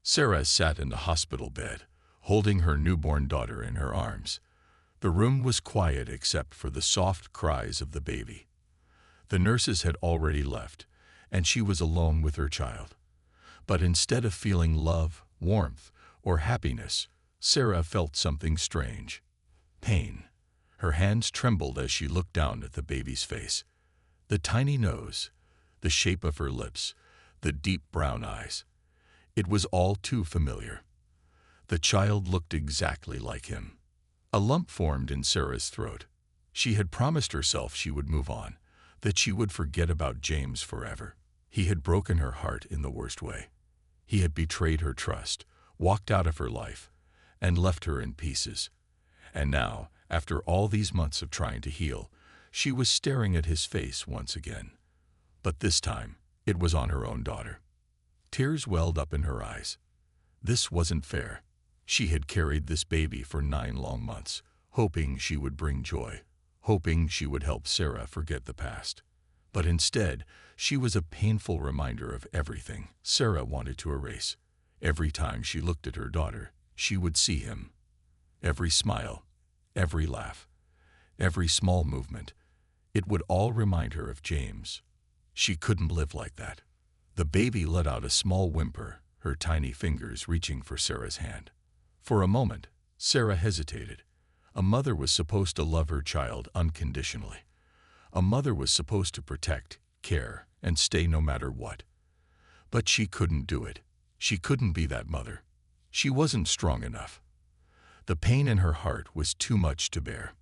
Sarah sat in the hospital bed, holding her newborn daughter in her arms. The room was quiet except for the soft cries of the baby. The nurses had already left, and she was alone with her child. But instead of feeling love, warmth, or happiness, Sarah felt something strange. Pain. Her hands trembled as she looked down at the baby's face. The tiny nose, the shape of her lips, the deep brown eyes. It was all too familiar. The child looked exactly like him. A lump formed in Sarah's throat. She had promised herself she would move on, that she would forget about James forever. He had broken her heart in the worst way. He had betrayed her trust, walked out of her life, and left her in pieces. And now, after all these months of trying to heal, she was staring at his face once again. But this time, it was on her own daughter. Tears welled up in her eyes. This wasn't fair. She had carried this baby for 9 long months, hoping she would bring joy, hoping she would help Sarah forget the past. But instead, she was a painful reminder of everything Sarah wanted to erase. Every time she looked at her daughter, she would see him. Every smile, every laugh, every small movement, it would all remind her of James. She couldn't live like that. The baby let out a small whimper, her tiny fingers reaching for Sarah's hand. For a moment, Sarah hesitated. A mother was supposed to love her child unconditionally. A mother was supposed to protect, care, and stay no matter what. But she couldn't do it. She couldn't be that mother. She wasn't strong enough. The pain in her heart was too much to bear.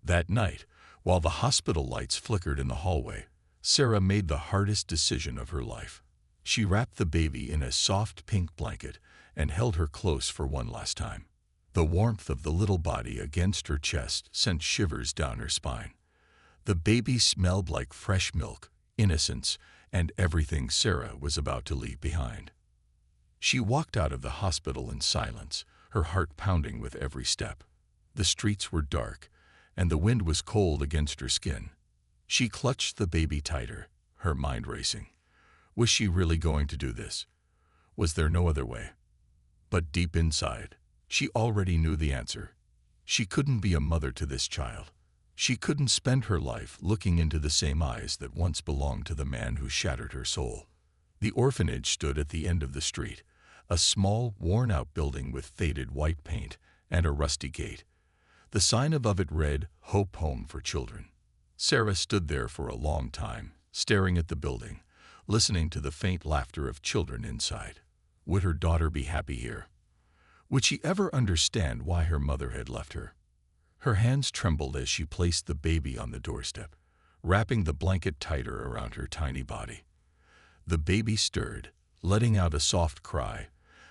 That night, while the hospital lights flickered in the hallway, Sarah made the hardest decision of her life. She wrapped the baby in a soft pink blanket and held her close for one last time. The warmth of the little body against her chest sent shivers down her spine. The baby smelled like fresh milk, innocence, and everything Sarah was about to leave behind. She walked out of the hospital in silence, her heart pounding with every step. The streets were dark, and the wind was cold against her skin. She clutched the baby tighter, her mind racing. Was she really going to do this? Was there no other way? But deep inside, she already knew the answer. She couldn't be a mother to this child. She couldn't spend her life looking into the same eyes that once belonged to the man who shattered her soul. The orphanage stood at the end of the street, a small, worn-out building with faded white paint and a rusty gate. The sign above it read, "Hope Home for Children." Sarah stood there for a long time, staring at the building, listening to the faint laughter of children inside. Would her daughter be happy here? Would she ever understand why her mother had left her? Her hands trembled as she placed the baby on the doorstep, wrapping the blanket tighter around her tiny body. The baby stirred, letting out a soft cry,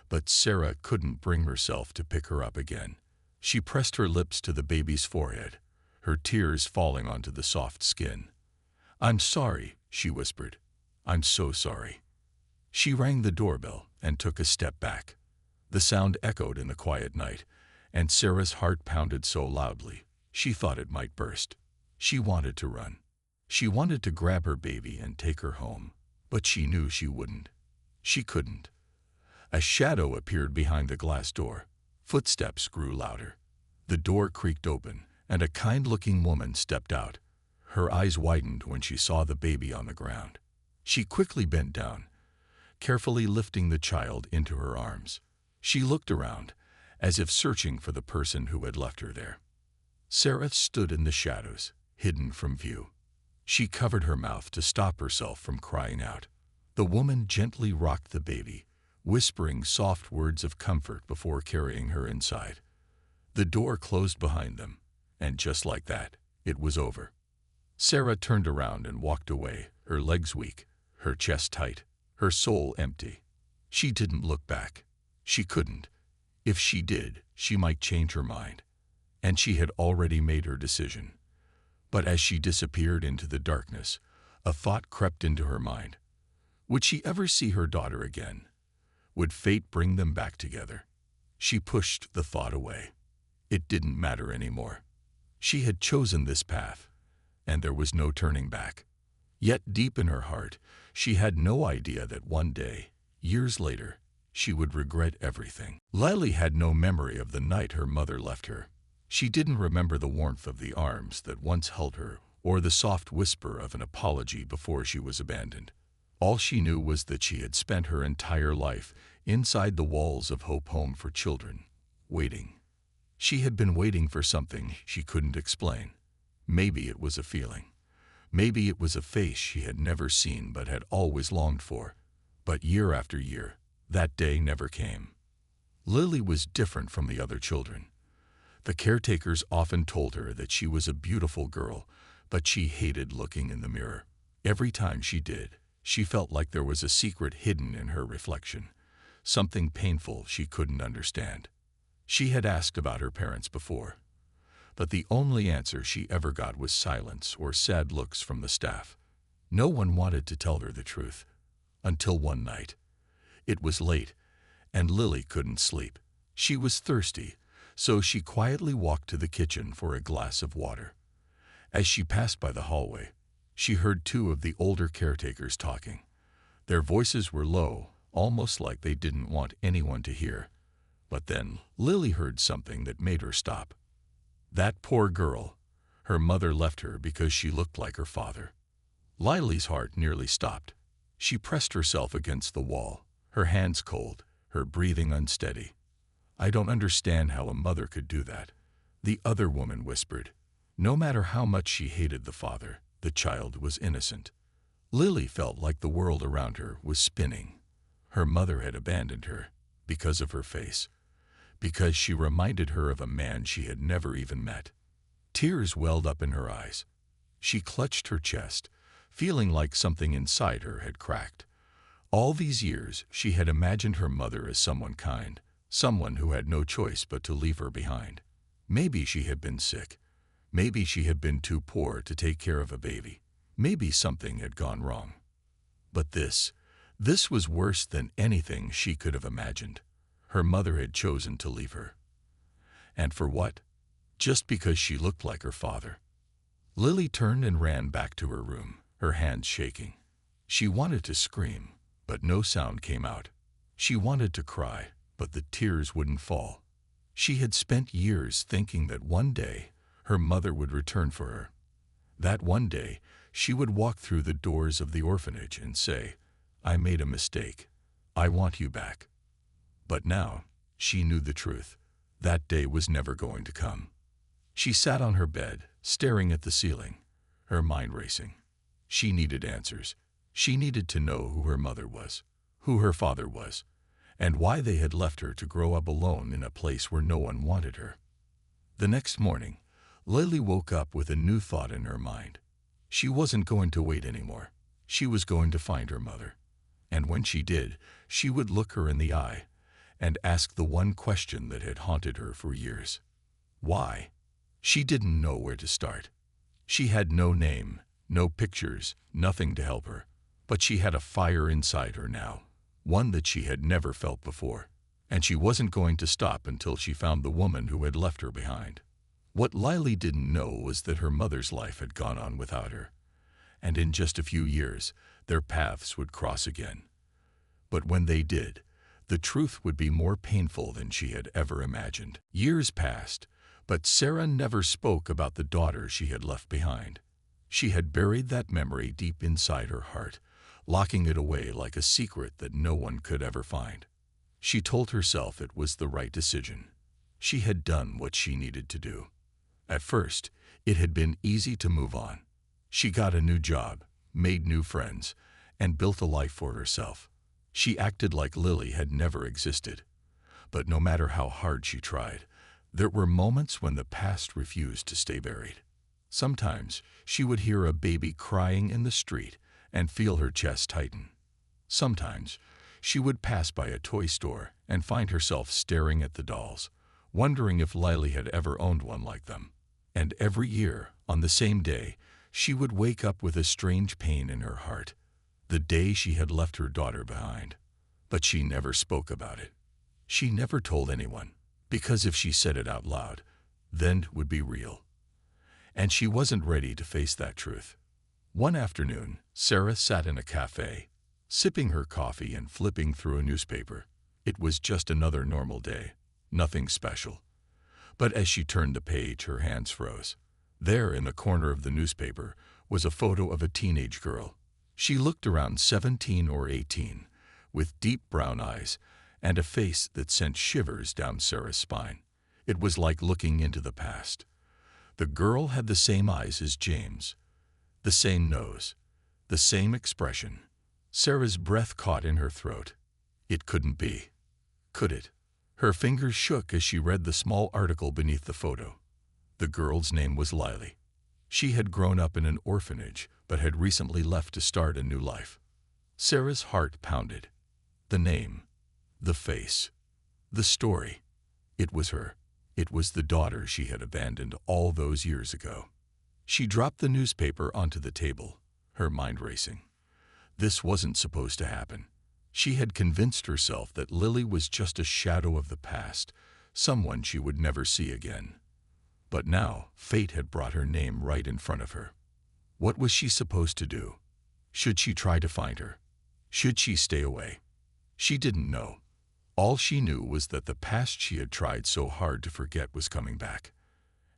but Sarah couldn't bring herself to pick her up again. She pressed her lips to the baby's forehead, her tears falling onto the soft skin. "I'm sorry," she whispered. "I'm so sorry." She rang the doorbell and took a step back. The sound echoed in the quiet night, and Sarah's heart pounded so loudly, she thought it might burst. She wanted to run. She wanted to grab her baby and take her home, but she knew she wouldn't. She couldn't. A shadow appeared behind the glass door. Footsteps grew louder. The door creaked open, and a kind-looking woman stepped out. Her eyes widened when she saw the baby on the ground. She quickly bent down, carefully lifting the child into her arms. She looked around, as if searching for the person who had left her there. Sarah stood in the shadows, hidden from view. She covered her mouth to stop herself from crying out. The woman gently rocked the baby, whispering soft words of comfort before carrying her inside. The door closed behind them, and just like that, it was over. Sarah turned around and walked away, her legs weak, her chest tight, her soul empty. She didn't look back. She couldn't. If she did, she might change her mind. And she had already made her decision. But as she disappeared into the darkness, a thought crept into her mind. Would she ever see her daughter again? Would fate bring them back together? She pushed the thought away. It didn't matter anymore. She had chosen this path, and there was no turning back. Yet deep in her heart, she had no idea that one day, years later, she would regret everything. Lily had no memory of the night her mother left her. She didn't remember the warmth of the arms that once held her or the soft whisper of an apology before she was abandoned. All she knew was that she had spent her entire life inside the walls of Hope Home for Children, waiting. She had been waiting for something she couldn't explain. Maybe it was a feeling. Maybe it was a face she had never seen but had always longed for. But year after year, that day never came. Lily was different from the other children. The caretakers often told her that she was a beautiful girl, but she hated looking in the mirror. Every time she did, she felt like there was a secret hidden in her reflection, something painful she couldn't understand. She had asked about her parents before, but the only answer she ever got was silence or sad looks from the staff. No one wanted to tell her the truth. Until one night. It was late, and Lily couldn't sleep. She was thirsty, so she quietly walked to the kitchen for a glass of water. As she passed by the hallway, she heard two of the older caretakers talking. Their voices were low, almost like they didn't want anyone to hear. But then Lily heard something that made her stop. That poor girl. Her mother left her because she looked like her father. Lily's heart nearly stopped. She pressed herself against the wall, her hands cold, her breathing unsteady. "I don't understand how a mother could do that," the other woman whispered. No matter how much she hated the father, the child was innocent. Lily felt like the world around her was spinning. Her mother had abandoned her because of her face, because she reminded her of a man she had never even met. Tears welled up in her eyes. She clutched her chest, feeling like something inside her had cracked. All these years, she had imagined her mother as someone kind, someone who had no choice but to leave her behind. Maybe she had been sick. Maybe she had been too poor to take care of a baby. Maybe something had gone wrong. But this was worse than anything she could have imagined. Her mother had chosen to leave her. And for what? Just because she looked like her father. Lily turned and ran back to her room, her hands shaking. She wanted to scream, but no sound came out. She wanted to cry, but the tears wouldn't fall. She had spent years thinking that one day her mother would return for her. That one day she would walk through the doors of the orphanage and say, "I made a mistake. I want you back." But now she knew the truth. That day was never going to come. She sat on her bed, staring at the ceiling, her mind racing. She needed answers. She needed to know who her mother was, who her father was, and why they had left her to grow up alone in a place where no one wanted her. The next morning, Lily woke up with a new thought in her mind. She wasn't going to wait anymore. She was going to find her mother. And when she did, she would look her in the eye and ask the one question that had haunted her for years. Why? She didn't know where to start. She had no name, no pictures, nothing to help her. But she had a fire inside her now, one that she had never felt before. And she wasn't going to stop until she found the woman who had left her behind. What Lily didn't know was that her mother's life had gone on without her. And in just a few years, their paths would cross again. But when they did, the truth would be more painful than she had ever imagined. Years passed, but Sarah never spoke about the daughter she had left behind. She had buried that memory deep inside her heart, locking it away like a secret that no one could ever find. She told herself it was the right decision. She had done what she needed to do. At first, it had been easy to move on. She got a new job, made new friends, and built a life for herself. She acted like Lily had never existed. But no matter how hard she tried, there were moments when the past refused to stay buried. Sometimes she would hear a baby crying in the street and feel her chest tighten. Sometimes she would pass by a toy store and find herself staring at the dolls, wondering if Lily had ever owned one like them. And every year, on the same day, she would wake up with a strange pain in her heart, the day she had left her daughter behind. But she never spoke about it. She never told anyone, because if she said it out loud, then it would be real. And she wasn't ready to face that truth. One afternoon, Sarah sat in a cafe, sipping her coffee and flipping through a newspaper. It was just another normal day, nothing special. But as she turned the page, her hands froze. There, in the corner of the newspaper, was a photo of a teenage girl. She looked around 17 or 18, with deep brown eyes and a face that sent shivers down Sarah's spine. It was like looking into the past. The girl had the same eyes as James, the same nose, the same expression. Sarah's breath caught in her throat. It couldn't be. Could it? Her fingers shook as she read the small article beneath the photo. The girl's name was Lily. She had grown up in an orphanage, but had recently left to start a new life. Sarah's heart pounded. The name, the face, the story. It was her. It was the daughter she had abandoned all those years ago. She dropped the newspaper onto the table, her mind racing. This wasn't supposed to happen. She had convinced herself that Lily was just a shadow of the past, someone she would never see again. But now, fate had brought her name right in front of her. What was she supposed to do? Should she try to find her? Should she stay away? She didn't know. All she knew was that the past she had tried so hard to forget was coming back.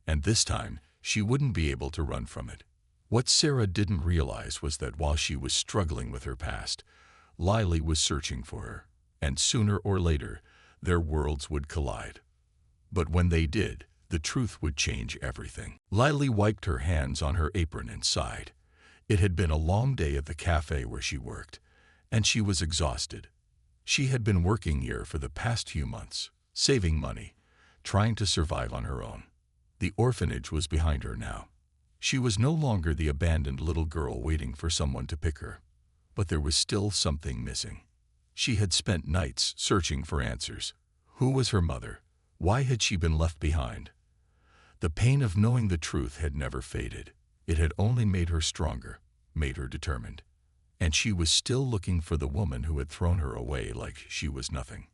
And this time, she wouldn't be able to run from it. What Sarah didn't realize was that while she was struggling with her past, Lily was searching for her, and sooner or later, their worlds would collide. But when they did, the truth would change everything. Lily wiped her hands on her apron and sighed. It had been a long day at the cafe where she worked, and she was exhausted. She had been working here for the past few months, saving money, trying to survive on her own. The orphanage was behind her now. She was no longer the abandoned little girl waiting for someone to pick her. But there was still something missing. She had spent nights searching for answers. Who was her mother? Why had she been left behind? The pain of knowing the truth had never faded. It had only made her stronger, made her determined. And she was still looking for the woman who had thrown her away like she was nothing.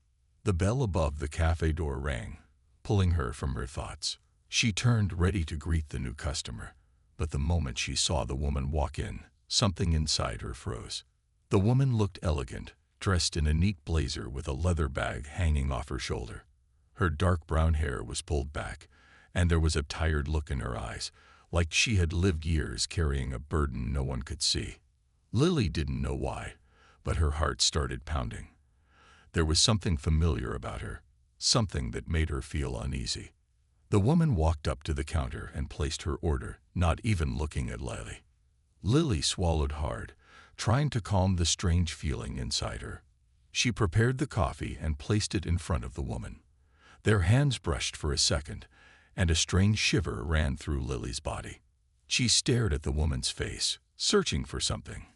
The bell above the cafe door rang, pulling her from her thoughts. She turned, ready to greet the new customer. But the moment she saw the woman walk in, something inside her froze. The woman looked elegant, dressed in a neat blazer with a leather bag hanging off her shoulder. Her dark brown hair was pulled back, and there was a tired look in her eyes, like she had lived years carrying a burden no one could see. Lily didn't know why, but her heart started pounding. There was something familiar about her, something that made her feel uneasy. The woman walked up to the counter and placed her order, not even looking at Lily. Lily swallowed hard, trying to calm the strange feeling inside her. She prepared the coffee and placed it in front of the woman. Their hands brushed for a second, and a strange shiver ran through Lily's body. She stared at the woman's face, searching for something,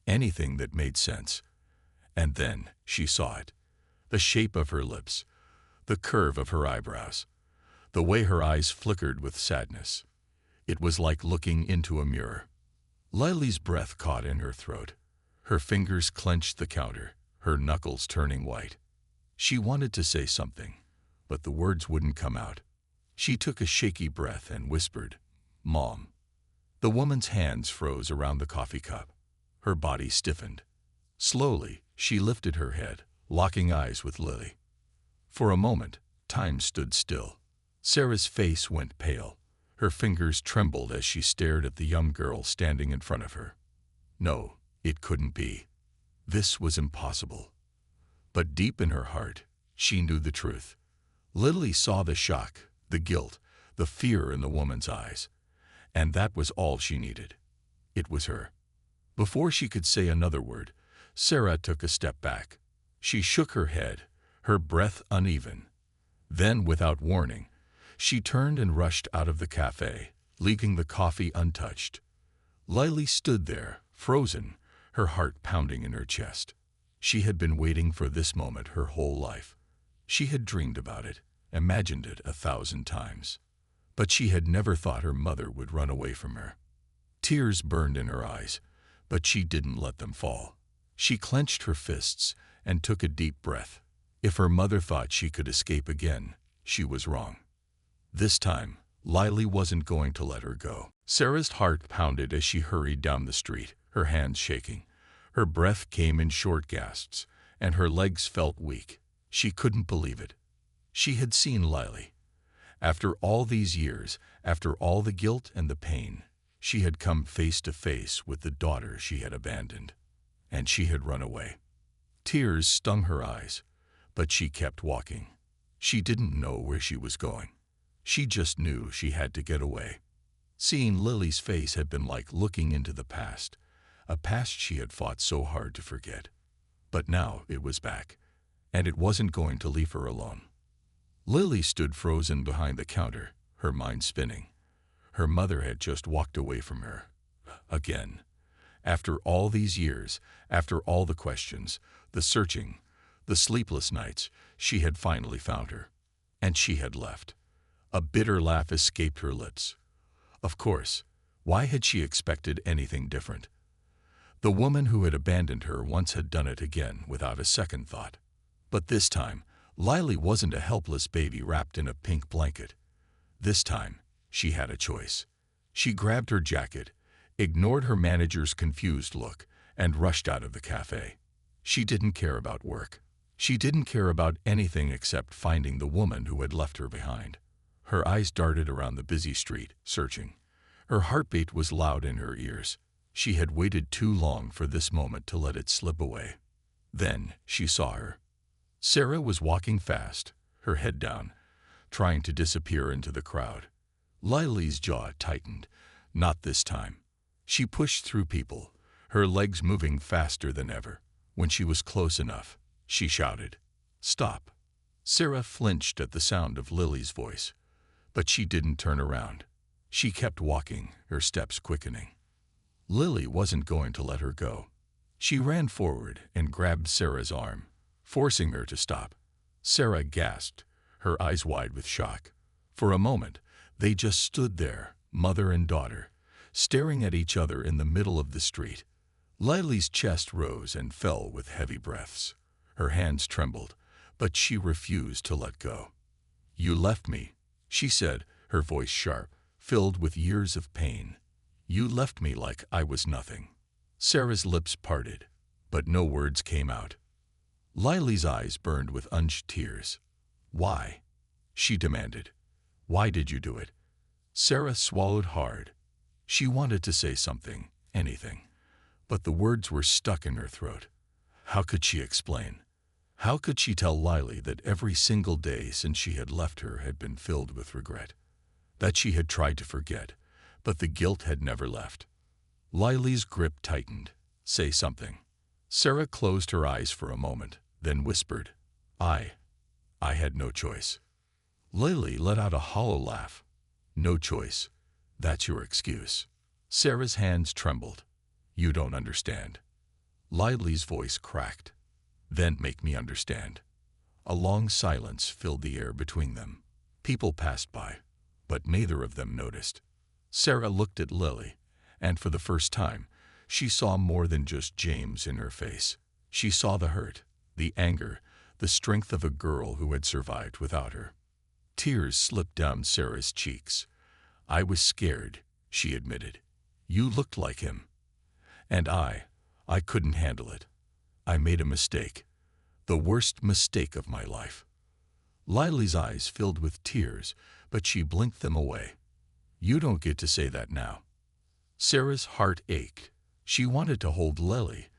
anything that made sense. And then she saw it. The shape of her lips, the curve of her eyebrows, the way her eyes flickered with sadness. It was like looking into a mirror. Lily's breath caught in her throat. Her fingers clenched the counter, her knuckles turning white. She wanted to say something, but the words wouldn't come out. She took a shaky breath and whispered, "Mom." The woman's hands froze around the coffee cup. Her body stiffened. Slowly, she lifted her head, locking eyes with Lily. For a moment, time stood still. Sarah's face went pale. Her fingers trembled as she stared at the young girl standing in front of her. No, it couldn't be. This was impossible. But deep in her heart, she knew the truth. Lily saw the shock, the guilt, the fear in the woman's eyes. And that was all she needed. It was her. Before she could say another word, Sarah took a step back. She shook her head, her breath uneven. Then, without warning, she turned and rushed out of the cafe, leaving the coffee untouched. Lily stood there, frozen, her heart pounding in her chest. She had been waiting for this moment her whole life. She had dreamed about it, imagined it 1,000 times. But she had never thought her mother would run away from her. Tears burned in her eyes, but she didn't let them fall. She clenched her fists and took a deep breath. If her mother thought she could escape again, she was wrong. This time, Lily wasn't going to let her go. Sarah's heart pounded as she hurried down the street, her hands shaking. Her breath came in short gasps, and her legs felt weak. She couldn't believe it. She had seen Lily. After all these years, after all the guilt and the pain, she had come face to face with the daughter she had abandoned. And she had run away. Tears stung her eyes, but she kept walking. She didn't know where she was going. She just knew she had to get away. Seeing Lily's face had been like looking into the past, a past she had fought so hard to forget. But now it was back, and it wasn't going to leave her alone. Lily stood frozen behind the counter, her mind spinning. Her mother had just walked away from her. Again. After all these years, after all the questions, the searching, the sleepless nights, she had finally found her. And she had left. A bitter laugh escaped her lips. Of course, why had she expected anything different? The woman who had abandoned her once had done it again without a second thought. But this time, Lily wasn't a helpless baby wrapped in a pink blanket. This time, she had a choice. She grabbed her jacket, ignored her manager's confused look, and rushed out of the cafe. She didn't care about work. She didn't care about anything except finding the woman who had left her behind. Her eyes darted around the busy street, searching. Her heartbeat was loud in her ears. She had waited too long for this moment to let it slip away. Then she saw her. Sarah was walking fast, her head down, trying to disappear into the crowd. Lily's jaw tightened. Not this time. She pushed through people, her legs moving faster than ever. When she was close enough, she shouted, "Stop!" Sarah flinched at the sound of Lily's voice, but she didn't turn around. She kept walking, her steps quickening. Lily wasn't going to let her go. She ran forward and grabbed Sarah's arm, forcing her to stop. Sarah gasped, her eyes wide with shock. For a moment, they just stood there, mother and daughter, staring at each other in the middle of the street. Lily's chest rose and fell with heavy breaths. Her hands trembled, but she refused to let go. "You left me," she said, her voice sharp, filled with years of pain. "You left me like I was nothing." Sarah's lips parted, but no words came out. Lily's eyes burned with unshed tears. "Why?" she demanded. "Why did you do it?" Sarah swallowed hard. She wanted to say something, anything, but the words were stuck in her throat. How could she explain? How could she tell Lily that every single day since she had left her had been filled with regret? That she had tried to forget, but the guilt had never left. Lily's grip tightened. "Say something." Sarah closed her eyes for a moment, then whispered, I had no choice." Lily let out a hollow laugh. "No choice. That's your excuse." Sarah's hands trembled. "You don't understand." Lily's voice cracked. "Then make me understand." A long silence filled the air between them. People passed by, but neither of them noticed. Sarah looked at Lily, and for the first time, she saw more than just James in her face. She saw the hurt, the anger, the strength of a girl who had survived without her. Tears slipped down Sarah's cheeks. "I was scared," she admitted. "You looked like him. And I couldn't handle it. I made a mistake. The worst mistake of my life." Lily's eyes filled with tears, but she blinked them away. "You don't get to say that now." Sarah's heart ached. She wanted to hold Lily,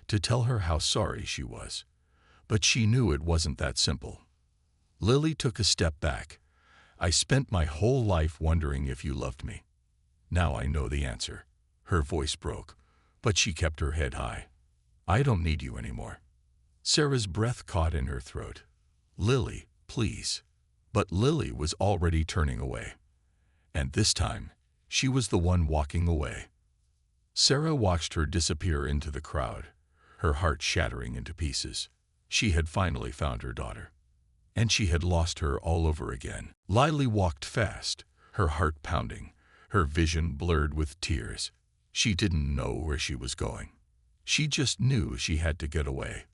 to tell her how sorry she was. But she knew it wasn't that simple. Lily took a step back. "I spent my whole life wondering if you loved me. Now I know the answer." Her voice broke, but she kept her head high. "I don't need you anymore." Sarah's breath caught in her throat. "Lily, please." But Lily was already turning away. And this time, she was the one walking away. Sarah watched her disappear into the crowd, her heart shattering into pieces. She had finally found her daughter. And she had lost her all over again. Lily walked fast, her heart pounding, her vision blurred with tears. She didn't know where she was going. She just knew she had to get away.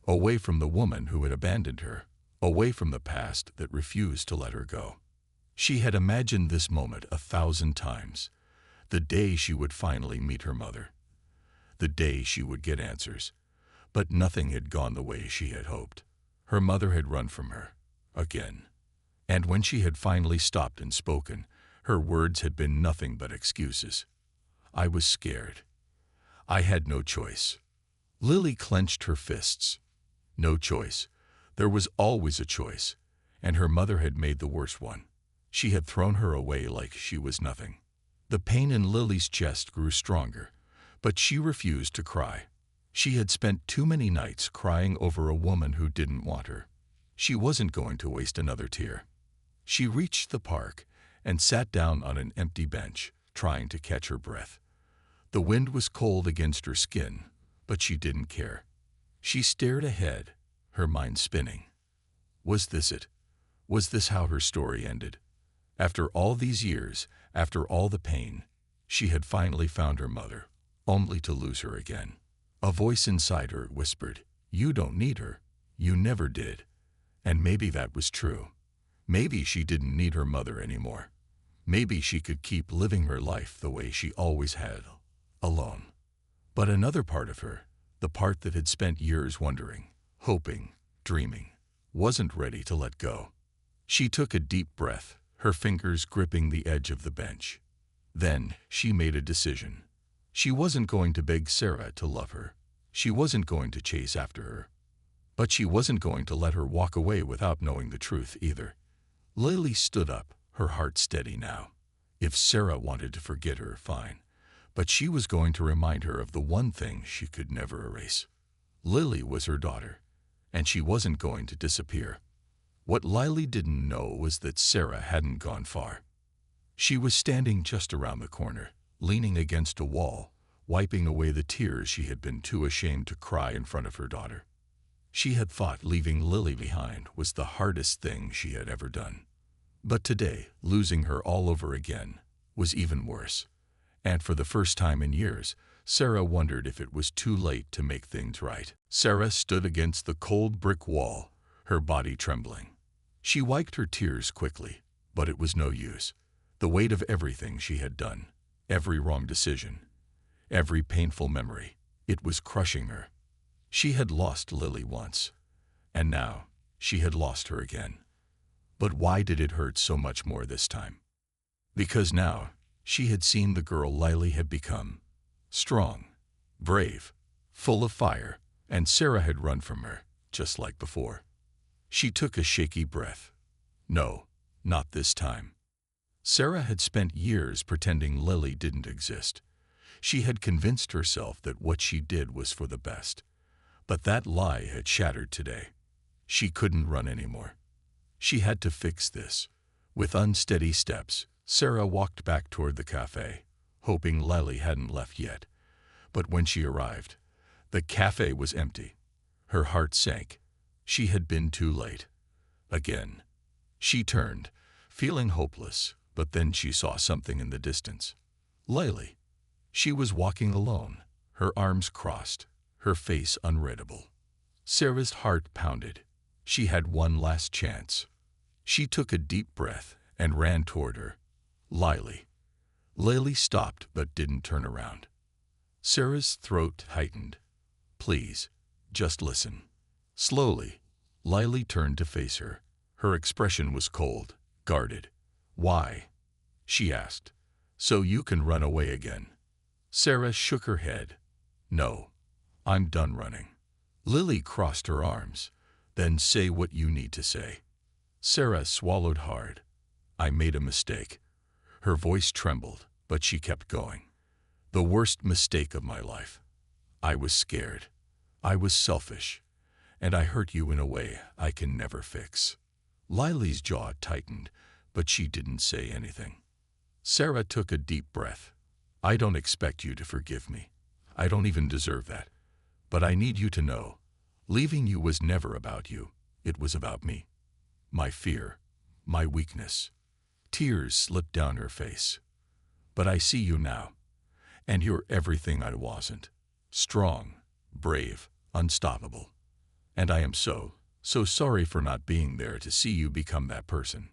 Away from the woman who had abandoned her. Away from the past that refused to let her go. She had imagined this moment 1,000 times. The day she would finally meet her mother. The day she would get answers. But nothing had gone the way she had hoped. Her mother had run from her. Again. And when she had finally stopped and spoken, her words had been nothing but excuses. I was scared. I had no choice. Lily clenched her fists. No choice. There was always a choice, and her mother had made the worst one. She had thrown her away like she was nothing. The pain in Lily's chest grew stronger, but she refused to cry. She had spent too many nights crying over a woman who didn't want her. She wasn't going to waste another tear. She reached the park and sat down on an empty bench, trying to catch her breath. The wind was cold against her skin, but she didn't care. She stared ahead, her mind spinning. Was this it? Was this how her story ended? After all these years, after all the pain, she had finally found her mother, only to lose her again. A voice inside her whispered, "You don't need her. You never did." And maybe that was true. Maybe she didn't need her mother anymore. Maybe she could keep living her life the way she always had, alone. But another part of her, the part that had spent years wondering, hoping, dreaming, wasn't ready to let go. She took a deep breath, her fingers gripping the edge of the bench. Then she made a decision. She wasn't going to beg Sarah to love her. She wasn't going to chase after her. But she wasn't going to let her walk away without knowing the truth either. Lily stood up, her heart steady now. If Sarah wanted to forget her, fine. But she was going to remind her of the one thing she could never erase. Lily was her daughter, and she wasn't going to disappear. What Lily didn't know was that Sarah hadn't gone far. She was standing just around the corner, leaning against a wall, wiping away the tears she had been too ashamed to cry in front of her daughter. She had thought leaving Lily behind was the hardest thing she had ever done. But today, losing her all over again was even worse. And for the first time in years, Sarah wondered if it was too late to make things right. Sarah stood against the cold brick wall, her body trembling. She wiped her tears quickly, but it was no use. The weight of everything she had done, every wrong decision, every painful memory, it was crushing her. She had lost Lily once, and now she had lost her again. But why did it hurt so much more this time? Because now she had seen the girl Lily had become. Strong, brave, full of fire, and Sarah had run from her, just like before. She took a shaky breath. No, not this time. Sarah had spent years pretending Lily didn't exist. She had convinced herself that what she did was for the best. But that lie had shattered today. She couldn't run anymore. She had to fix this. With unsteady steps, Sarah walked back toward the cafe, hoping Lily hadn't left yet. But when she arrived, the cafe was empty. Her heart sank. She had been too late. Again. She turned, feeling hopeless, but then she saw something in the distance. Lily. She was walking alone, her arms crossed, her face unreadable. Sarah's heart pounded. She had one last chance. She took a deep breath and ran toward her. Lily. Lily stopped but didn't turn around. Sarah's throat tightened. Please, just listen. Slowly, Lily turned to face her. Her expression was cold, guarded. Why? She asked. So you can run away again. Sarah shook her head. No, I'm done running. Lily crossed her arms. Then say what you need to say. Sarah swallowed hard. I made a mistake. Her voice trembled, but she kept going. The worst mistake of my life. I was scared. I was selfish. And I hurt you in a way I can never fix. Lily's jaw tightened, but she didn't say anything. Sarah took a deep breath. I don't expect you to forgive me. I don't even deserve that. But I need you to know, leaving you was never about you. It was about me. My fear, my weakness. Tears slipped down her face. But I see you now, and you're everything I wasn't. Strong, brave, unstoppable. And I am so sorry for not being there to see you become that person.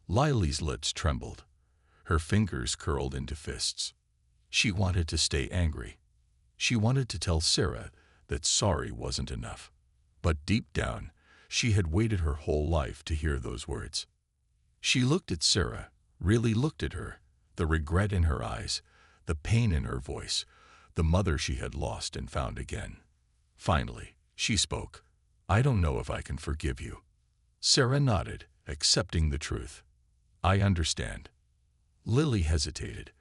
Lily's lips trembled. Her fingers curled into fists. She wanted to stay angry. She wanted to tell Sarah that sorry wasn't enough. But deep down, She had waited her whole life to hear those words. She looked at Sarah, really looked at her, the regret in her eyes, the pain in her voice, the mother she had lost and found again. Finally, she spoke. "I don't know if I can forgive you." Sarah nodded, accepting the truth. "I understand." Lily hesitated.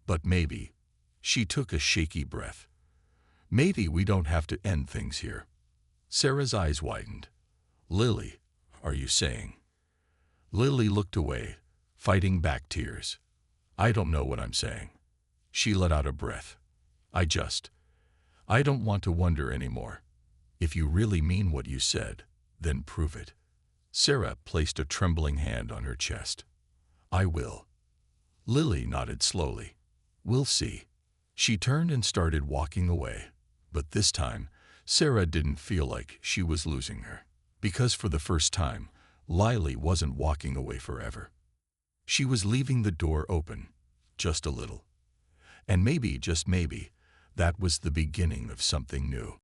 "But maybe," she took a shaky breath, "maybe we don't have to end things here." Sarah's eyes widened. "Lily, are you saying?" Lily looked away, fighting back tears. "I don't know what I'm saying." She let out a breath. I don't want to wonder anymore. If you really mean what you said, then prove it." Sarah placed a trembling hand on her chest. "I will." Lily nodded slowly. "We'll see." She turned and started walking away, but this time, Sarah didn't feel like she was losing her. Because for the first time, Lily wasn't walking away forever. She was leaving the door open, just a little. And maybe, just maybe, that was the beginning of something new.